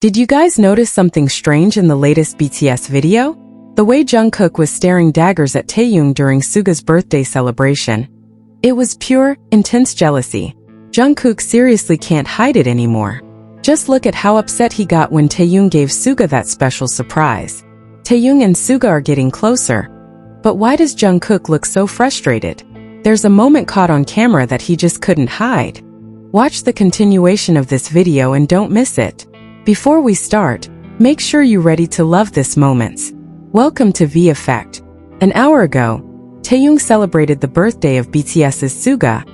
Did you guys notice something strange in the latest BTS video? The way Jungkook was staring daggers at Taehyung during Suga's birthday celebration. It was pure, intense jealousy. Jungkook seriously can't hide it anymore. Just look at how upset he got when Taehyung gave Suga that special surprise. Taehyung and Suga are getting closer. But why does Jungkook look so frustrated? There's a moment caught on camera that he just couldn't hide. Watch the continuation of this video and don't miss it. Before we start, make sure you're ready to love this moments. Welcome to V Effect. An hour ago, Taehyung celebrated the birthday of BTS's Suga,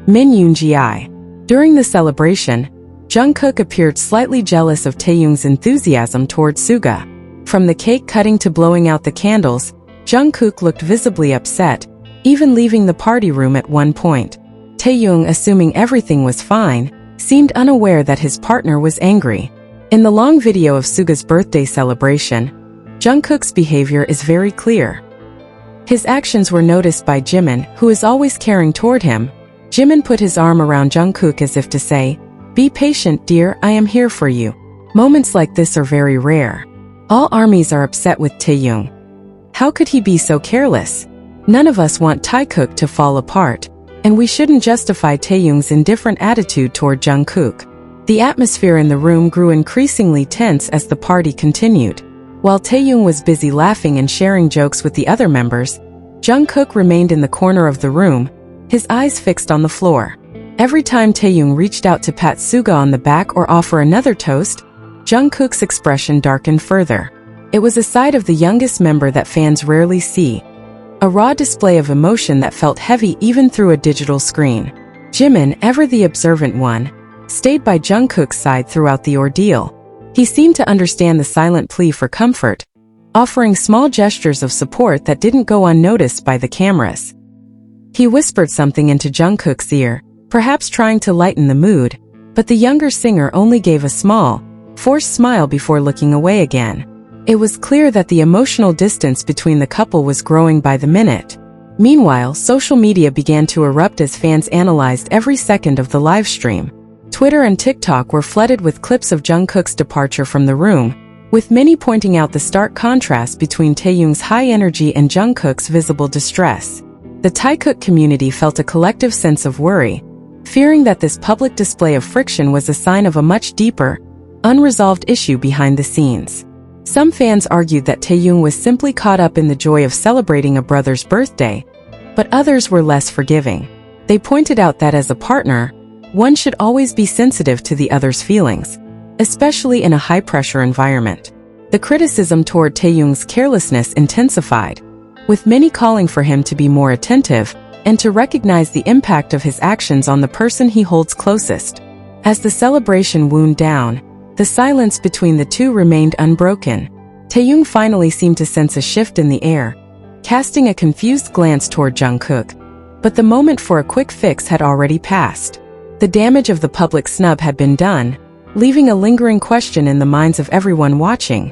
Min Yoongi. During the celebration, Jungkook appeared slightly jealous of Taehyung's enthusiasm towards Suga. From the cake cutting to blowing out the candles, Jungkook looked visibly upset, even leaving the party room at one point. Taehyung, assuming everything was fine, seemed unaware that his partner was angry. In the long video of Suga's birthday celebration, Jungkook's behavior is very clear. His actions were noticed by Jimin, who is always caring toward him. Jimin put his arm around Jungkook as if to say, "Be patient, dear, I am here for you." Moments like this are very rare. All armies are upset with Taehyung. How could he be so careless? None of us want Taekook to fall apart, and we shouldn't justify Taehyung's indifferent attitude toward Jungkook. The atmosphere in the room grew increasingly tense as the party continued. While Taehyung was busy laughing and sharing jokes with the other members, Jungkook remained in the corner of the room, his eyes fixed on the floor. Every time Taehyung reached out to pat Suga on the back or offer another toast, Jungkook's expression darkened further. It was a side of the youngest member that fans rarely see. A raw display of emotion that felt heavy even through a digital screen. Jimin, ever the observant one, stayed by Jungkook's side throughout the ordeal. He seemed to understand the silent plea for comfort, offering small gestures of support that didn't go unnoticed by the cameras. He whispered something into Jungkook's ear, perhaps trying to lighten the mood, but the younger singer only gave a small, forced smile before looking away again. It was clear that the emotional distance between the couple was growing by the minute. Meanwhile, social media began to erupt as fans analyzed every second of the live stream. Twitter and TikTok were flooded with clips of Jungkook's departure from the room, with many pointing out the stark contrast between Taehyung's high energy and Jungkook's visible distress. The Taekook community felt a collective sense of worry, fearing that this public display of friction was a sign of a much deeper, unresolved issue behind the scenes. Some fans argued that Taehyung was simply caught up in the joy of celebrating a brother's birthday, but others were less forgiving. They pointed out that as a partner, one should always be sensitive to the other's feelings, especially in a high-pressure environment. The criticism toward Taehyung's carelessness intensified, with many calling for him to be more attentive and to recognize the impact of his actions on the person he holds closest. As the celebration wound down, the silence between the two remained unbroken. Taehyung finally seemed to sense a shift in the air, casting a confused glance toward Jungkook. But the moment for a quick fix had already passed. The damage of the public snub had been done, leaving a lingering question in the minds of everyone watching.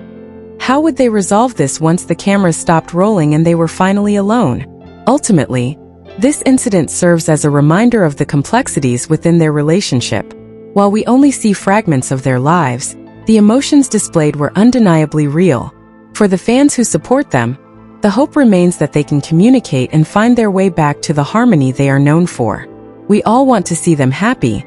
How would they resolve this once the cameras stopped rolling and they were finally alone? Ultimately, this incident serves as a reminder of the complexities within their relationship. While we only see fragments of their lives, the emotions displayed were undeniably real. For the fans who support them, the hope remains that they can communicate and find their way back to the harmony they are known for. We all want to see them happy,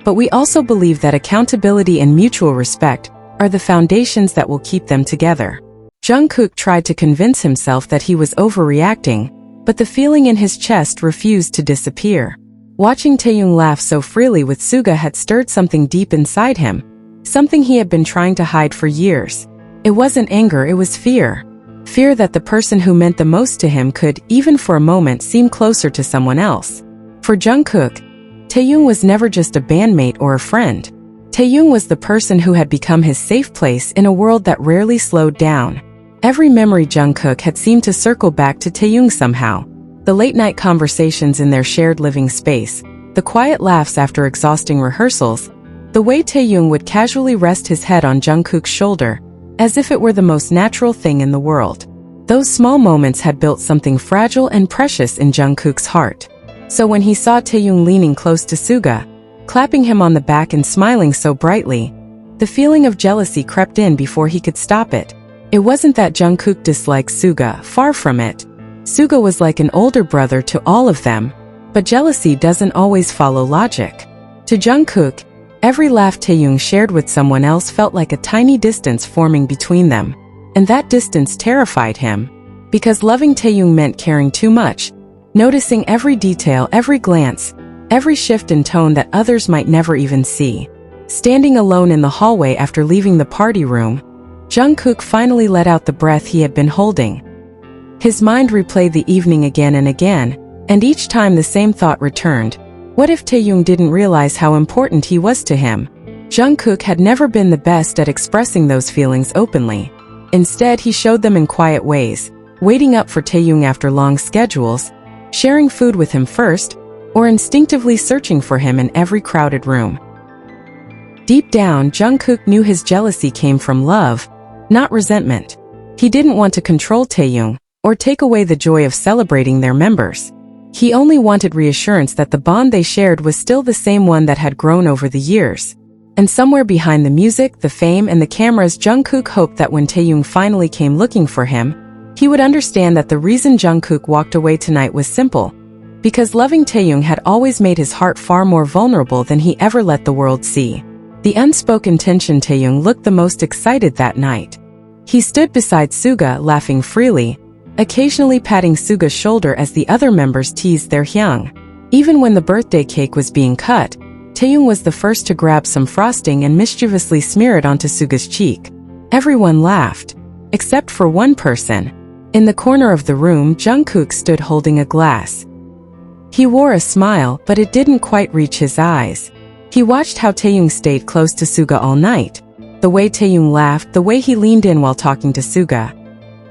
but we also believe that accountability and mutual respect are the foundations that will keep them together. Jungkook tried to convince himself that he was overreacting, but the feeling in his chest refused to disappear. Watching Taehyung laugh so freely with Suga had stirred something deep inside him, something he had been trying to hide for years. It wasn't anger, it was fear. Fear that the person who meant the most to him could, even for a moment, seem closer to someone else. For Jungkook, Taehyung was never just a bandmate or a friend. Taehyung was the person who had become his safe place in a world that rarely slowed down. Every memory Jungkook had seemed to circle back to Taehyung somehow. The late-night conversations in their shared living space, the quiet laughs after exhausting rehearsals, the way Taehyung would casually rest his head on Jungkook's shoulder, as if it were the most natural thing in the world. Those small moments had built something fragile and precious in Jungkook's heart. So when he saw Taehyung leaning close to Suga, clapping him on the back and smiling so brightly, The feeling of jealousy crept in before he could stop it. It wasn't that Jungkook disliked Suga, far from it. Suga was like an older brother to all of them, but jealousy doesn't always follow logic. To Jungkook, every laugh Taehyung shared with someone else felt like a tiny distance forming between them, and that distance terrified him. Because loving Taehyung meant caring too much, noticing every detail, every glance, every shift in tone that others might never even see. Standing alone in the hallway after leaving the party room, Jungkook finally let out the breath he had been holding. His mind replayed the evening again and again, and each time the same thought returned. What if Taehyung didn't realize how important he was to him? Jungkook had never been the best at expressing those feelings openly. Instead, he showed them in quiet ways, waiting up for Taehyung after long schedules, sharing food with him first, or instinctively searching for him in every crowded room. Deep down, Jungkook knew his jealousy came from love, not resentment. He didn't want to control Taehyung, or take away the joy of celebrating their members. He only wanted reassurance that the bond they shared was still the same one that had grown over the years. And somewhere behind the music, the fame, and the cameras, Jungkook hoped that when Taehyung finally came looking for him, he would understand that the reason Jungkook walked away tonight was simple. Because loving Taehyung had always made his heart far more vulnerable than he ever let the world see. The unspoken tension. Taehyung looked the most excited that night. He stood beside Suga, laughing freely, occasionally patting Suga's shoulder as the other members teased their Hyung. Even when the birthday cake was being cut, Taehyung was the first to grab some frosting and mischievously smear it onto Suga's cheek. Everyone laughed, except for one person. In the corner of the room, Jungkook stood holding a glass. He wore a smile, but it didn't quite reach his eyes. He watched how Taehyung stayed close to Suga all night. The way Taehyung laughed, the way he leaned in while talking to Suga.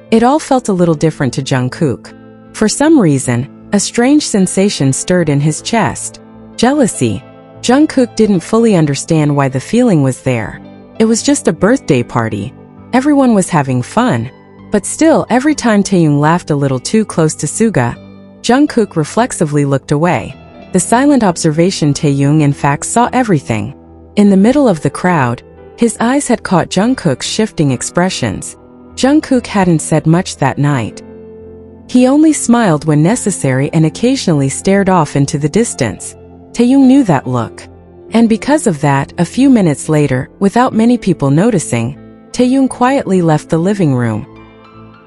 It all felt a little different to Jungkook. For some reason, a strange sensation stirred in his chest. Jealousy. Jungkook didn't fully understand why the feeling was there. It was just a birthday party. Everyone was having fun. But still, every time Taehyung laughed a little too close to Suga, Jungkook reflexively looked away. The silent observation. Taehyung in fact saw everything. In the middle of the crowd, his eyes had caught Jungkook's shifting expressions. Jungkook hadn't said much that night. He only smiled when necessary and occasionally stared off into the distance. Taehyung knew that look. And because of that, a few minutes later, without many people noticing, Taehyung quietly left the living room.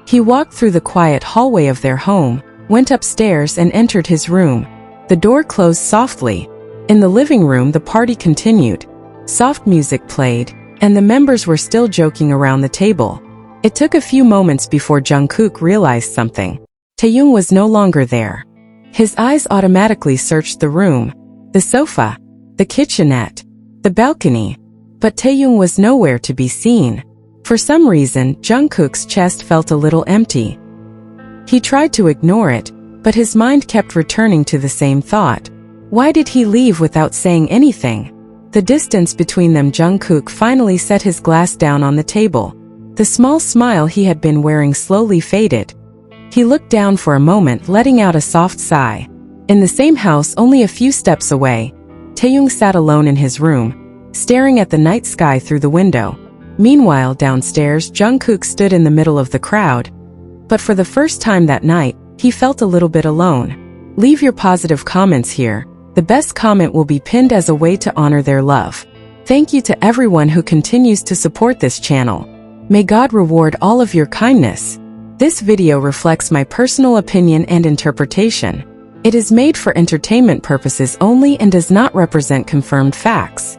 He walked through the quiet hallway of their home, went upstairs and entered his room. The door closed softly. In the living room, the party continued. Soft music played, and the members were still joking around the table. It took a few moments before Jungkook realized something. Taehyung was no longer there. His eyes automatically searched the room, the sofa, the kitchenette, the balcony. But Taehyung was nowhere to be seen. For some reason, Jungkook's chest felt a little empty. He tried to ignore it, but his mind kept returning to the same thought. Why did he leave without saying anything? The distance between them. Jungkook finally set his glass down on the table. The small smile he had been wearing slowly faded. He looked down for a moment, letting out a soft sigh. In the same house, only a few steps away, Taehyung sat alone in his room, staring at the night sky through the window. Meanwhile, downstairs, Jungkook stood in the middle of the crowd. But for the first time that night, he felt a little bit alone. Leave your positive comments here. The best comment will be pinned as a way to honor their love. Thank you to everyone who continues to support this channel. May God reward all of your kindness. This video reflects my personal opinion and interpretation. It is made for entertainment purposes only and does not represent confirmed facts.